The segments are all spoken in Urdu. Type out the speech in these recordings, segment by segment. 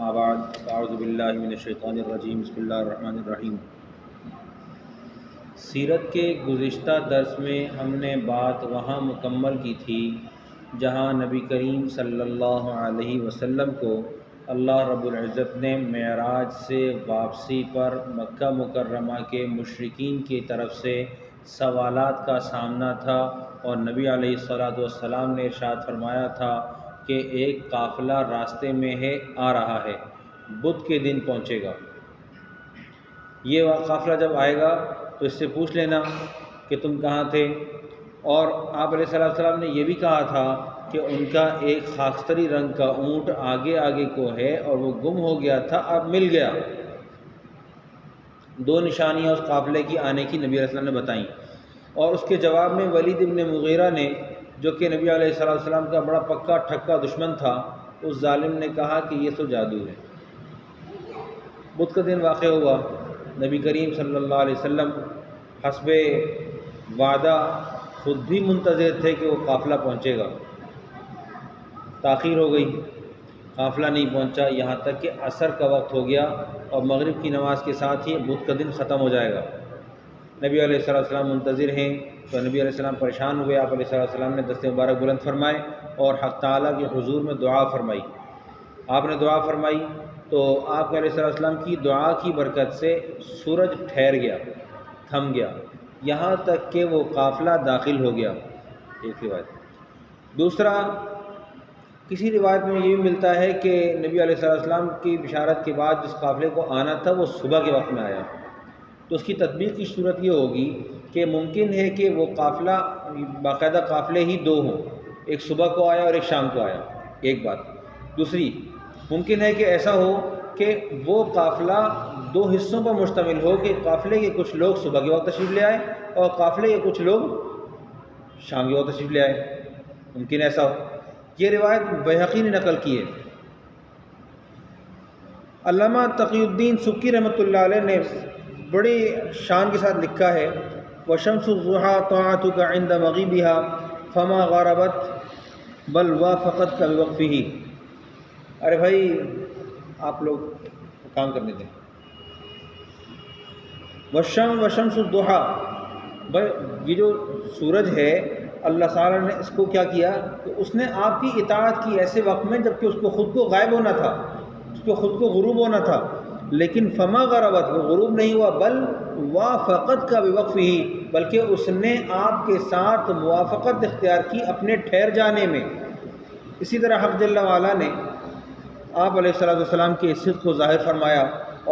اما بعد اعوذ باللہ من الشیطان الرجیم بسم اللہ الرحمن الرحیم۔ سیرت کے گزشتہ درس میں ہم نے بات وہاں مکمل کی تھی جہاں نبی کریم صلی اللہ علیہ وسلم کو اللہ رب العزت نے معراج سے واپسی پر مکہ مکرمہ کے مشرکین کی طرف سے سوالات کا سامنا تھا، اور نبی علیہ الصلاۃ والسلام نے ارشاد فرمایا تھا کہ ایک قافلہ راستے میں ہے، آ رہا ہے، بدھ کے دن پہنچے گا۔ یہ قافلہ جب آئے گا تو اس سے پوچھ لینا کہ تم کہاں تھے۔ اور آپ علیہ السلام نے یہ بھی کہا تھا کہ ان کا ایک خاکستری رنگ کا اونٹ آگے آگے کو ہے اور وہ گم ہو گیا تھا، اب مل گیا۔ دو نشانیاں اس قافلے کی آنے کی نبی علیہ السلام نے بتائیں، اور اس کے جواب میں ولید ابن مغیرہ نے، جو کہ نبی علیہ السلام کا بڑا پکا ٹھکا دشمن تھا، اس ظالم نے کہا کہ یہ تو جادو ہے۔ بدھ کا دن واقع ہوا، نبی کریم صلی اللہ علیہ وسلم حسب وعدہ خود بھی منتظر تھے کہ وہ قافلہ پہنچے گا۔ تاخیر ہو گئی، قافلہ نہیں پہنچا، یہاں تک کہ عصر کا وقت ہو گیا اور مغرب کی نماز کے ساتھ ہی بدھ کا دن ختم ہو جائے گا۔ نبی علیہ السلام منتظر ہیں، تو نبی علیہ السلام پریشان ہوئے۔ آپ علیہ السلام نے دست مبارک بلند فرمائے اور حق تعالیٰ کے حضور میں دعا فرمائی۔ آپ نے دعا فرمائی تو آپ علیہ السلام کی دعا کی برکت سے سورج ٹھہر گیا، تھم گیا، یہاں تک کہ وہ قافلہ داخل ہو گیا۔ ایک روایت۔ دوسرا، کسی روایت میں یہ بھی ملتا ہے کہ نبی علیہ السلام کی بشارت کے بعد جس قافلے کو آنا تھا وہ صبح کے وقت میں آیا، تو اس کی تطبیق کی صورت یہ ہوگی کہ ممکن ہے کہ وہ قافلہ باقاعدہ قافلے ہی دو ہوں، ایک صبح کو آیا اور ایک شام کو آیا، ایک بات۔ دوسری، ممکن ہے کہ ایسا ہو کہ وہ قافلہ دو حصوں پر مشتمل ہو کہ قافلے کے کچھ لوگ صبح کے وقت تشریف لے آئے اور قافلے کے کچھ لوگ شام کے وقت تشریف لے آئے، ممکن ایسا ہو۔ یہ روایت بہقی نے نقل کی ہے۔ علامہ تقی الدین سبکی رحمۃ اللہ علیہ نے بڑی شان کے ساتھ لکھا ہے، وَشَمْسُ الضُّحَىٰ طَاعَتُكَ عِنْدَ مَغِيبِهَا فَمَا غَرَبَتْ بَلْ وَافَقَتْكَ بِوَقْفِهِ۔ ارے بھائی آپ لوگ کام کرنے دیں۔ وَشَمْسُ الضُّحَىٰ، بھائی یہ جو سورج ہے اللہ تعالیٰ نے اس کو کیا کیا کہ اس نے آپ کی اطاعت کی ایسے وقت میں جب کہ اس کو خود کو غائب ہونا تھا، اس کو خود کو غروب ہونا تھا، لیکن فما غربت، وہ غروب نہیں ہوا، بل وافقت کا بوقفہ، بلکہ اس نے آپ کے ساتھ موافقت اختیار کی اپنے ٹھہر جانے میں۔ اسی طرح حق جل وعلا نے آپ علیہ السلام کے صدق کو ظاہر فرمایا،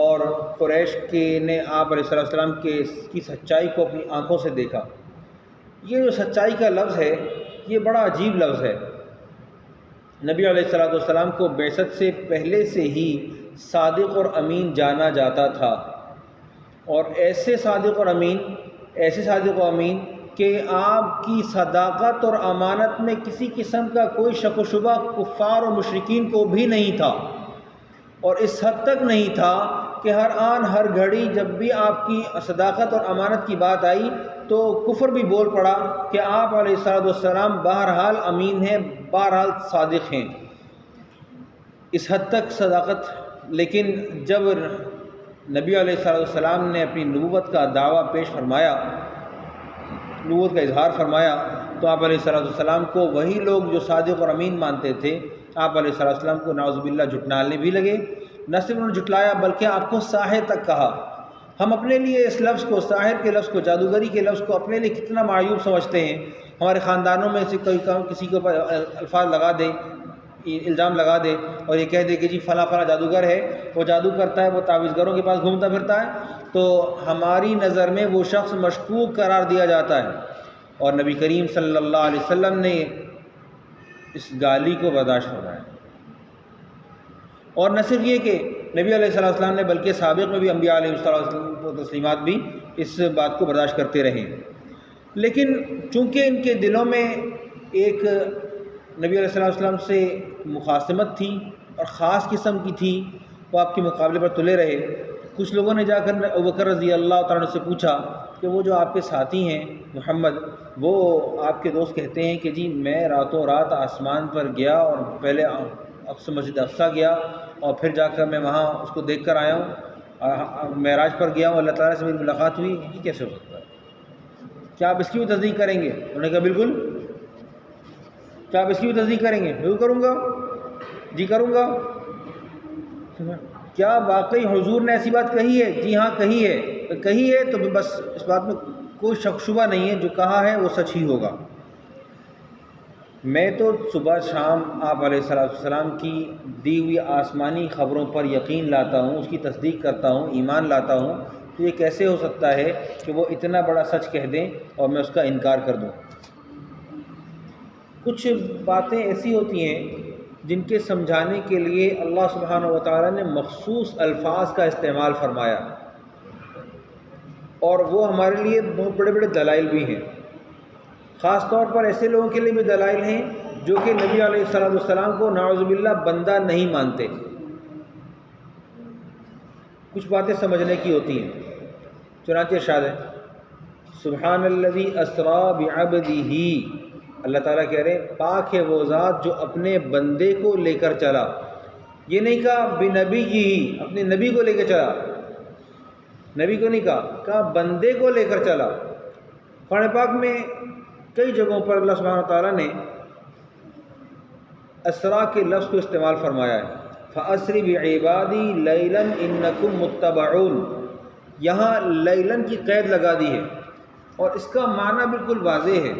اور قریش نے آپ علیہ السلام کی سچائی کو اپنی آنکھوں سے دیکھا۔ یہ جو سچائی کا لفظ ہے یہ بڑا عجیب لفظ ہے۔ نبی علیہ السلام کو بعثت سے پہلے سے ہی صادق اور امین جانا جاتا تھا، اور ایسے صادق اور امین کہ آپ کی صداقت اور امانت میں کسی قسم کا کوئی شک و شبہ کفار اور مشرکین کو بھی نہیں تھا، اور اس حد تک نہیں تھا کہ ہر آن ہر گھڑی جب بھی آپ کی صداقت اور امانت کی بات آئی تو کفر بھی بول پڑا کہ آپ علیہ السلام بہرحال امین ہیں، بہرحال صادق ہیں، اس حد تک صداقت۔ لیکن جب نبی علیہ السلام نے اپنی نبوت کا دعویٰ پیش فرمایا، نبوت کا اظہار فرمایا، تو آپ علیہ السلام کو وہی لوگ جو صادق اور امین مانتے تھے، آپ علیہ السلام کو نعوذ باللہ جھٹلانے بھی لگے۔ نہ صرف انہوں نے جھٹلایا بلکہ آپ کو ساحر تک کہا۔ ہم اپنے لیے اس لفظ کو، ساحر کے لفظ کو، جادوگری کے لفظ کو اپنے لیے کتنا معیوب سمجھتے ہیں۔ ہمارے خاندانوں میں سے کوئی کسی کے اوپر الفاظ لگا دے، الزام لگا دے اور یہ کہہ دے کہ جی فلاں فلاں جادوگر ہے، وہ جادو کرتا ہے، وہ تعویذ گروں کے پاس گھومتا پھرتا ہے، تو ہماری نظر میں وہ شخص مشکوک قرار دیا جاتا ہے، اور نبی کریم صلی اللہ علیہ وسلم نے اس گالی کو برداشت فرمایا۔ اور نہ صرف یہ کہ نبی علیہ السلام نے بلکہ سابق میں بھی انبیاء علیہ السلام بھی اس بات کو برداشت کرتے رہے، لیکن چونکہ ان کے دلوں میں ایک نبی علیہ السلام سے مخاصمت تھی اور خاص قسم کی تھی، وہ آپ کے مقابلے پر تلے رہے۔ کچھ لوگوں نے جا کر ابوبکر رضی اللہ تعالیٰ عنہ سے پوچھا کہ وہ جو آپ کے ساتھی ہیں محمد، وہ آپ کے دوست کہتے ہیں کہ جی میں راتوں رات آسمان پر گیا اور پہلے مسجد اقصیٰ گیا اور پھر جا کر میں وہاں اس کو دیکھ کر آیا ہوں، معراج پر گیا ہوں، اللہ تعالیٰ سے میری ملاقات ہوئی، یہ کیسے ہو سکتا ہے؟ کیا آپ اس کی بھی تصدیق کریں گے؟ انہوں نے کہا بالکل۔ کیا آپ اس کی بھی تصدیق کریں گے؟ بالکل کروں گا، جی کروں گا۔ کیا واقعی حضور نے ایسی بات کہی ہے؟ جی ہاں کہی ہے۔ کہی ہے تو بس اس بات میں کوئی شک شبہ نہیں ہے، جو کہا ہے وہ سچ ہی ہوگا۔ میں تو صبح شام آپ علیہ السلام کی دی ہوئی آسمانی خبروں پر یقین لاتا ہوں، اس کی تصدیق کرتا ہوں، ایمان لاتا ہوں، تو یہ کیسے ہو سکتا ہے کہ وہ اتنا بڑا سچ کہہ دیں اور میں اس کا انکار کر دوں؟ کچھ باتیں ایسی ہوتی ہیں جن کے سمجھانے کے لیے اللہ سبحانہ و تعالیٰ نے مخصوص الفاظ کا استعمال فرمایا، اور وہ ہمارے لیے بہت بڑے بڑے دلائل بھی ہیں۔ خاص طور پر ایسے لوگوں کے لیے بھی دلائل ہیں جو کہ نبی علیہ السلام کو نعوذ باللہ بندہ نہیں مانتے۔ کچھ باتیں سمجھنے کی ہوتی ہیں، چنانچہ ارشاد ہے سبحان الذی اسریٰ بعبدہ، اللہ تعالیٰ کہہ رہے ہیں پاک ہے وہ ذات جو اپنے بندے کو لے کر چلا۔ یہ نہیں کہا بنبی ہی، اپنے نبی کو لے کے چلا، نبی کو نہیں کہا بندے کو لے کر چلا۔ قرآن پاک میں کئی جگہوں پر اللہ سبحانہ تعالیٰ نے اسریٰ کے لفظ کو استعمال فرمایا ہے۔ فَأَسْرِ بِعِبَادِي لَيْلًا إِنَّكُمْ مُتَّبَعُونَ، یہاں لیلن کی قید لگا دی ہے، اور اس کا معنی بالکل واضح ہے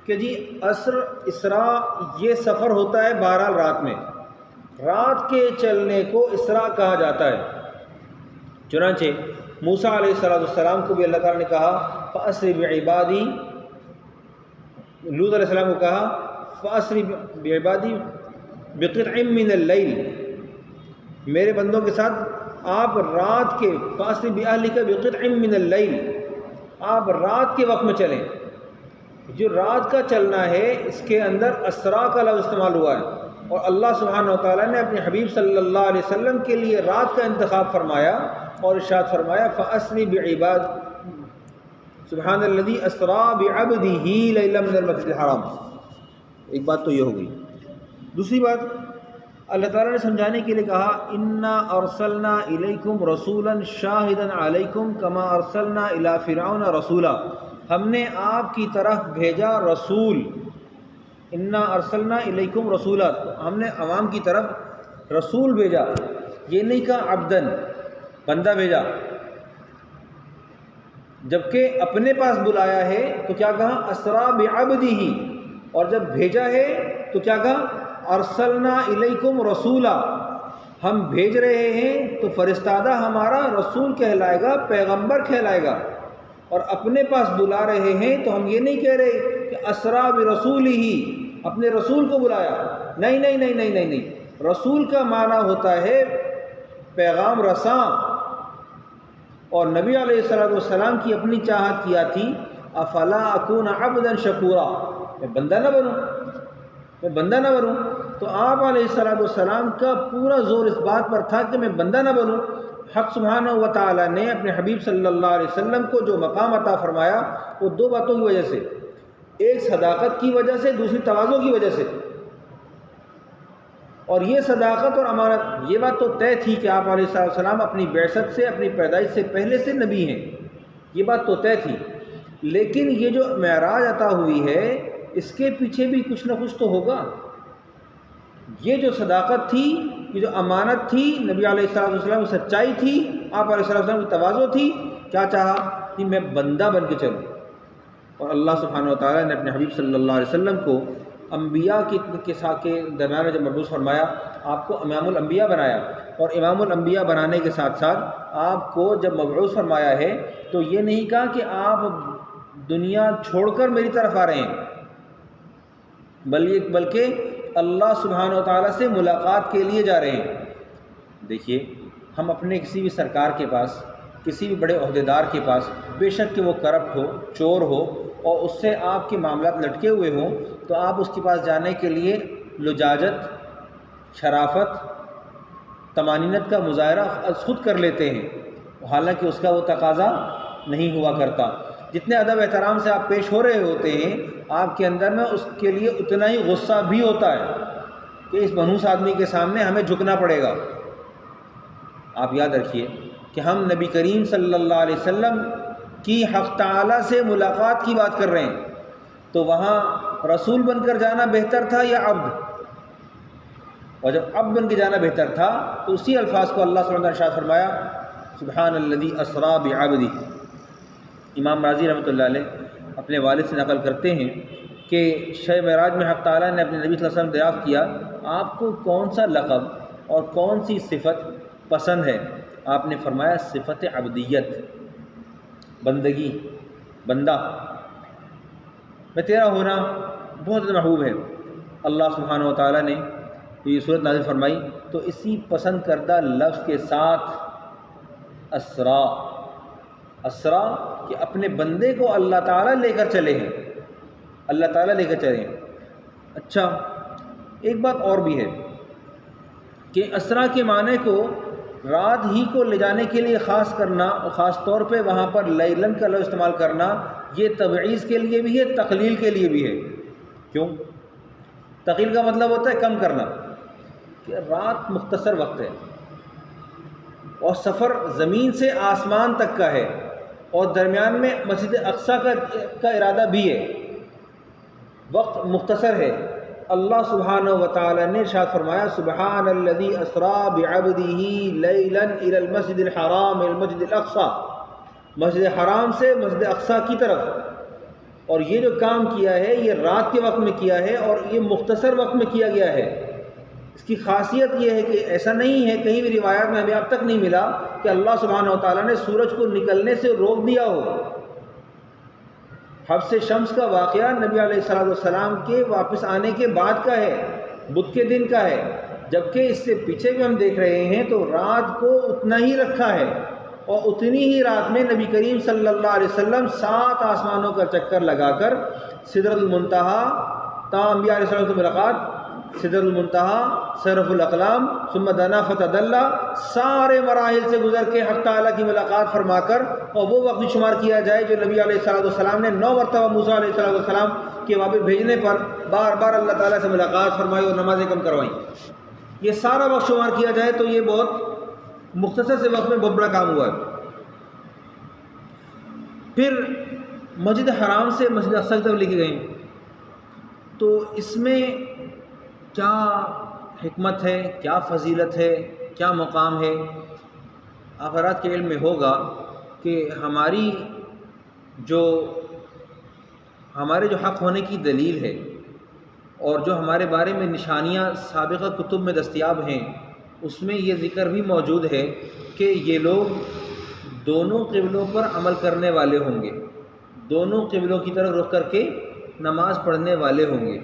کہ جی اسراء یہ سفر ہوتا ہے بہرحال رات میں، رات کے چلنے کو اسراء کہا جاتا ہے۔ چنانچہ موسیٰ علیہ السلام کو بھی اللہ تعالیٰ نے کہا فَأَسْرِ بِعِبَادِي، لوط علیہ السلام کو کہا فَأَسْرِ بِعِبَادِي بِقِطْعٍ مِّنَ اللَّيْلِ، میرے بندوں کے ساتھ آپ رات کے فَأَسْرِ بِأَهْلِكَ بِقِطْعٍ مِّنَ اللَّيْلِ، آپ رات کے وقت میں چلیں۔ جو رات کا چلنا ہے اس کے اندر اسراء کا لفظ استعمال ہوا ہے، اور اللہ سبحانہ و تعالیٰ نے اپنے حبیب صلی اللہ علیہ وسلم کے لیے رات کا انتخاب فرمایا اور ارشاد فرمایا فَأَسْرِ بِعِبَادِ سبحان الذی اسریٰ بعبدہ لیلا من المسجد الحرام۔ ایک بات تو یہ ہو گئی۔ دوسری بات اللہ تعالیٰ نے سمجھانے کے لیے کہا انا ارسلنا الیکم رسولا شاہدا علیکم کما ارسلنا الی فرعون رسولا، ہم نے آپ کی طرف بھیجا رسول، انا ارسلنا الیکم رسولا، ہم نے عوام کی طرف رسول بھیجا، یہ نہیں کہا عبدن بندہ بھیجا، جبکہ اپنے پاس بلایا ہے تو کیا کہا اسریٰ بعبدہ، اور جب بھیجا ہے تو کیا کہا ارسلنا الیکم رسولا، ہم بھیج رہے ہیں تو فرستادہ ہمارا رسول کہلائے گا، پیغمبر کہلائے گا، اور اپنے پاس بلا رہے ہیں تو ہم یہ نہیں کہہ رہے کہ اسریٰ برسولہ، اپنے رسول کو بلایا، نہیں نہیں نہیں نہیں نہیں نہیں، رسول کا معنی ہوتا ہے پیغام رساں، اور نبی علیہ السلام کی اپنی چاہت کیا تھی افلا اکون عبدا شکورا، میں بندہ نہ بنوں، میں بندہ نہ بنوں، تو آپ علیہ السلام کا پورا زور اس بات پر تھا کہ میں بندہ نہ بنوں۔ حق سبحانہ و تعالیٰ نے اپنے حبیب صلی اللہ علیہ وسلم کو جو مقام عطا فرمایا وہ دو باتوں کی وجہ سے، ایک صداقت کی وجہ سے، دوسری تواضع کی وجہ سے، اور یہ صداقت اور امانت یہ بات تو طے تھی کہ آپ علیہ السلام اپنی بعثت سے، اپنی پیدائش سے پہلے سے نبی ہیں، یہ بات تو طے تھی، لیکن یہ جو معراج عطا ہوئی ہے اس کے پیچھے بھی کچھ نہ کچھ تو ہوگا۔ یہ جو صداقت تھی، یہ جو امانت تھی، نبی علیہ السلام کی سچائی تھی، آپ علیہ السلام کی تواضع تھی، کیا چاہا کہ میں بندہ بن کے چلوں، اور اللہ سبحانہ و تعالیٰ نے اپنے حبیب صلی اللہ علیہ وسلم کو انبیاء کے درمیان میں جب مبعوث فرمایا، آپ کو امام الانبیاء بنایا، اور امام الانبیاء بنانے کے ساتھ ساتھ آپ کو جب مبعوث فرمایا ہے تو یہ نہیں کہا کہ آپ دنیا چھوڑ کر میری طرف آ رہے ہیں، بلکہ اللہ سبحانہ و تعالیٰ سے ملاقات کے لیے جا رہے ہیں۔ دیکھیے ہم اپنے کسی بھی سرکار کے پاس، کسی بھی بڑے عہدیدار کے پاس، بے شک کہ وہ کرپٹ ہو، چور ہو، اور اس سے آپ کے معاملات لٹکے ہوئے ہوں، تو آپ اس کے پاس جانے کے لیے لجاجت، شرافت، طمانینت کا مظاہرہ خود کر لیتے ہیں، حالانکہ اس کا وہ تقاضا نہیں ہوا کرتا۔ جتنے ادب احترام سے آپ پیش ہو رہے ہوتے ہیں، آپ کے اندر میں اس کے لیے اتنا ہی غصہ بھی ہوتا ہے کہ اس منحوس آدمی کے سامنے ہمیں جھکنا پڑے گا، آپ یاد رکھیے کہ ہم نبی کریم صلی اللہ علیہ وسلم کی حق تعالیٰ سے ملاقات کی بات کر رہے ہیں، تو وہاں رسول بن کر جانا بہتر تھا یا عبد؟ اور جب عبد بن کے جانا بہتر تھا تو اسی الفاظ کو اللہ صلی اللہ علیہ وسلم نے ارشاد فرمایا سبحان الذی اسریٰ بعبدہ۔ امام راضی رحمۃ اللہ علیہ اپنے والد سے نقل کرتے ہیں کہ شب معراج میں حق تعالیٰ نے اپنے نبی صلی اللہ علیہ وسلم دریافت کیا آپ کو کون سا لقب اور کون سی صفت پسند ہے؟ آپ نے فرمایا صفت عبدیت، بندگی، بندہ، میں تیرا ہونا بہت محبوب ہے۔ اللہ سبحانہ و تعالیٰ نے یہ صورت نازل فرمائی تو اسی پسند کردہ لفظ کے ساتھ اسرا، اسرا کہ اپنے بندے کو اللہ تعالیٰ لے کر چلے ہیں، اللہ تعالیٰ لے کر چلے ہیں۔ اچھا ایک بات اور بھی ہے کہ اسرا کے معنی کو رات ہی کو لے جانے کے لیے خاص کرنا، اور خاص طور پہ وہاں پر لیلن کا لفظ استعمال کرنا، یہ تبعیض کے لیے بھی ہے، تقلیل کے لیے بھی ہے۔ کیوں؟ تقلیل کا مطلب ہوتا ہے کم کرنا، کہ رات مختصر وقت ہے اور سفر زمین سے آسمان تک کا ہے اور درمیان میں مسجد اقصیٰ کا ارادہ بھی ہے، وقت مختصر ہے۔ اللہ سبحانہ و تعالی نے ارشاد فرمایا سبحان الذی اسریٰ بعبدہ لیلا الی المسجد الحرام المسجد الاقصیٰ، مسجد حرام سے مسجد اقصیٰ کی طرف، اور یہ جو کام کیا ہے یہ رات کے وقت میں کیا ہے اور یہ مختصر وقت میں کیا گیا ہے۔ اس کی خاصیت یہ ہے کہ ایسا نہیں ہے، کہیں بھی روایات میں ہمیں اب تک نہیں ملا کہ اللہ سبحانہ و تعالیٰ نے سورج کو نکلنے سے روک دیا ہو۔ حبس شمس کا واقعہ نبی علیہ السلام کے واپس آنے کے بعد کا ہے، بدھ کے دن کا ہے، جبکہ اس سے پیچھے بھی ہم دیکھ رہے ہیں تو رات کو اتنا ہی رکھا ہے، اور اتنی ہی رات میں نبی کریم صلی اللہ علیہ وسلم 7 آسمانوں کا چکر لگا کر سدرۃ المنتہا، تمام انبیاء علیہ السلام کی ملاقات، سدرۃ المنتہا، سرف الاقلام، ثم دنا فتدلی، سارے مراحل سے گزر کے حق تعالیٰ کی ملاقات فرما کر، اور وہ وقت بھی شمار کیا جائے جو نبی علیہ السلام نے 9 مرتبہ موسیٰ علیہ السلام کے واپس بھیجنے پر بار بار اللہ تعالیٰ سے ملاقات فرمائی اور نمازیں کم کروائیں، یہ سارا وقت شمار کیا جائے تو یہ بہت مختصر سے وقت میں بہت بڑا کام ہوا ہے۔ پھر مسجد حرام سے مسجد اقصیٰ کی طرف لے کے گئے، تو اس میں کیا حکمت ہے، کیا فضیلت ہے، کیا مقام ہے؟ آپ حضرات کے علم میں ہوگا کہ ہمارے جو حق ہونے کی دلیل ہے اور جو ہمارے بارے میں نشانیاں سابقہ کتب میں دستیاب ہیں، اس میں یہ ذکر بھی موجود ہے کہ یہ لوگ دونوں قبلوں پر عمل کرنے والے ہوں گے، دونوں قبلوں کی طرف رخ کر کے نماز پڑھنے والے ہوں گے۔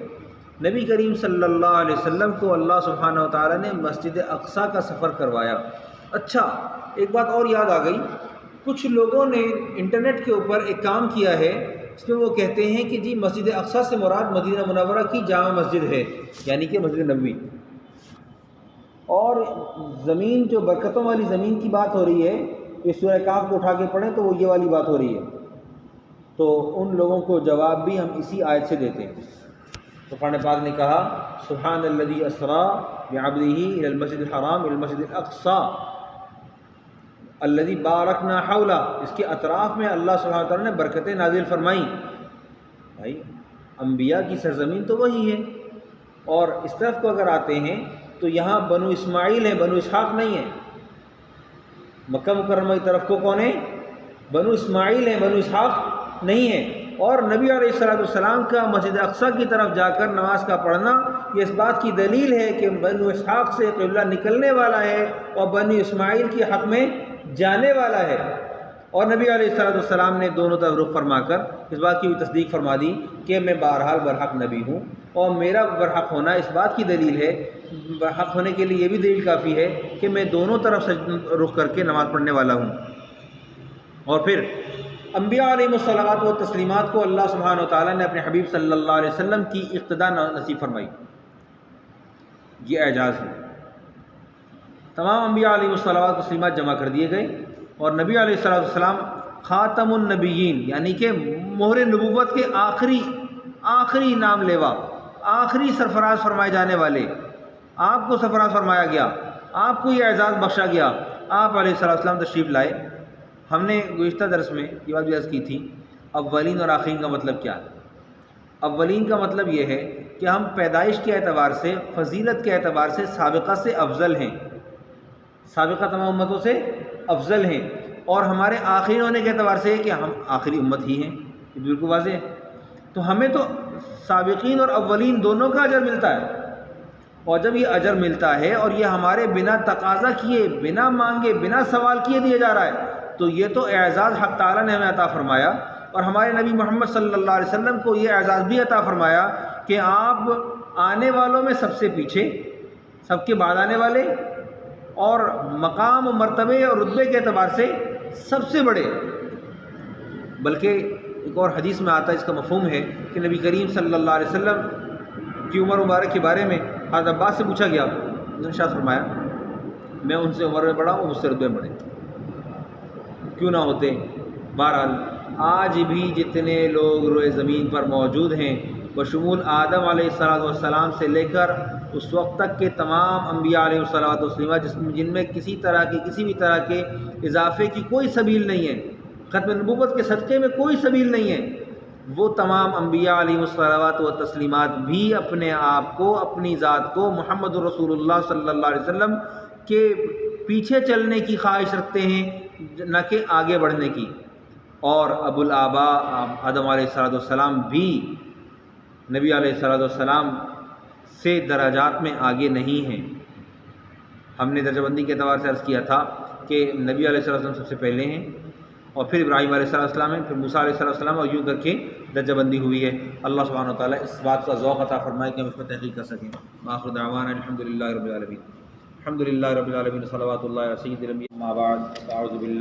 نبی کریم صلی اللہ علیہ وسلم کو اللہ سبحانہ و تعالیٰ نے مسجد اقصیٰ کا سفر کروایا۔ اچھا ایک بات اور یاد آ گئی، کچھ لوگوں نے انٹرنیٹ کے اوپر ایک کام کیا ہے، اس میں وہ کہتے ہیں کہ جی مسجد اقصیٰ سے مراد مدینہ منورہ کی جامع مسجد ہے، یعنی کہ مسجد نبوی، اور زمین جو برکتوں والی زمین کی بات ہو رہی ہے، اس سورہ کہف کو اٹھا کے پڑھیں تو وہ یہ والی بات ہو رہی ہے۔ تو ان لوگوں کو جواب بھی ہم اسی آیت سے دیتے ہیں۔ تو قرآن پاک نے کہا سبحان الذی اسریٰ بعبدہ الی المسجد الحرام الی المسجد الاقصیٰ الذی بارکنا حولہ، اس کے اطراف میں اللہ سبحانہ وتعالیٰ نے برکتیں نازل فرمائیں۔ بھائی انبیاء کی سرزمین تو وہی ہے، اور اس طرف کو اگر آتے ہیں تو یہاں بنو اسماعیل ہیں، بنو اسحاق نہیں ہیں۔ مکہ مکرمہ کی طرف کو کون ہے؟ بنو اسماعیل ہیں، بنو اسحاق نہیں ہیں۔ اور نبی علیہ السلام کا مسجد اقصیٰ کی طرف جا کر نماز کا پڑھنا یہ اس بات کی دلیل ہے کہ بنو اسحاق سے قبلہ نکلنے والا ہے اور بنو اسماعیل کے حق میں جانے والا ہے، اور نبی علیہ السلام نے دونوں طرف رخ فرما کر اس بات کی بھی تصدیق فرما دی کہ میں بہرحال برحق نبی ہوں، اور میرا برحق ہونا اس بات کی دلیل ہے، برحق ہونے کے لیے یہ بھی دلیل کافی ہے کہ میں دونوں طرف رخ کر کے نماز پڑھنے والا ہوں۔ اور پھر انبیاء علیہ الصلوات و تسلیمات کو اللہ سبحانہ و تعالیٰ نے اپنے حبیب صلی اللہ علیہ وسلم کی اقتداء نصیب فرمائی، یہ اعجاز ہے۔ تمام انبیاء علیہ الصلوات و تسلیمات جمع کر دیے گئے، اور نبی علیہ السلام خاتم النبیین یعنی کہ مہر نبوت کے آخری نام لیوا، آخری سرفراز فرمائے جانے والے، آپ کو سرفراز فرمایا گیا، آپ کو یہ اعزاز بخشا گیا، آپ علیہ السلام تشریف لائے. ہم نے گزشتہ درس میں یہ بات بھی عرض کی تھی، اولین اور آخرین کا مطلب کیا ہے. اولین کا مطلب یہ ہے کہ ہم پیدائش کے اعتبار سے، فضیلت کے اعتبار سے سابقہ سے افضل ہیں، سابقہ تمام امتوں سے افضل ہیں. اور ہمارے آخرین ہونے کے اعتبار سے کہ ہم آخری امت ہی ہیں، یہ بالکل واضح ہے. تو ہمیں تو سابقین اور اولین دونوں کا اجر ملتا ہے. اور جب یہ اجر ملتا ہے اور یہ ہمارے بنا تقاضا کیے، بنا مانگے، بنا سوال کیے دیا جا رہا ہے، تو یہ تو اعزاز حق تعالیٰ نے ہمیں عطا فرمایا. اور ہمارے نبی محمد صلی اللہ علیہ وسلم کو یہ اعزاز بھی عطا فرمایا کہ آپ آنے والوں میں سب سے پیچھے، سب کے بعد آنے والے، اور مقام و مرتبے اور رتبے کے اعتبار سے سب سے بڑے. بلکہ ایک اور حدیث میں آتا ہے، اس کا مفہوم ہے کہ نبی کریم صلی اللہ علیہ وسلم کی عمر مبارک کے بارے میں حضرت عباس سے پوچھا گیا. انہوں نے ارشاد فرمایا، میں ان سے عمر میں بڑا ہوں، مجھ سے رتبے میں بڑے کیوں نہ ہوتے. بہرحال آج بھی جتنے لوگ روئے زمین پر موجود ہیں، بشمول آدم علیہ السلام سے لے کر اس وقت تک کے تمام انبیاء علیہ السلام جن میں کسی بھی طرح کے اضافے کی کوئی سبیل نہیں ہے، ختم نبوت کے صدقے میں کوئی سبیل نہیں ہے، وہ تمام انبیاء علیہ الصلوات و تسلیمات بھی اپنے آپ کو، اپنی ذات کو محمد رسول اللہ صلی اللہ علیہ وسلم کے پیچھے چلنے کی خواہش رکھتے ہیں، نہ کہ آگے بڑھنے کی. اور ابو الآباء آدم علیہ السلام بھی نبی علیہ السلام سے درجات میں آگے نہیں ہیں. ہم نے درجہ بندی کے اعتبار سے عرض کیا تھا کہ نبی علیہ السلام سب سے پہلے ہیں، اور پھر ابراہیم علیہ السلام ہیں، پھر موسیٰ علیہ السلام، اور یوں کر کے درجہ بندی ہوئی ہے. اللہ سبحانہ و تعالیٰ اس بات کا ذوق عطا فرمائے کہ ہم اس پر تحقیق کر سکیں. آخر دعوانا الحمدللہ رب العالمین. الحمدللہ رب العالمین، صلوات اللہ علی سید الانبیاء. اما بعد، اعوذ باللہ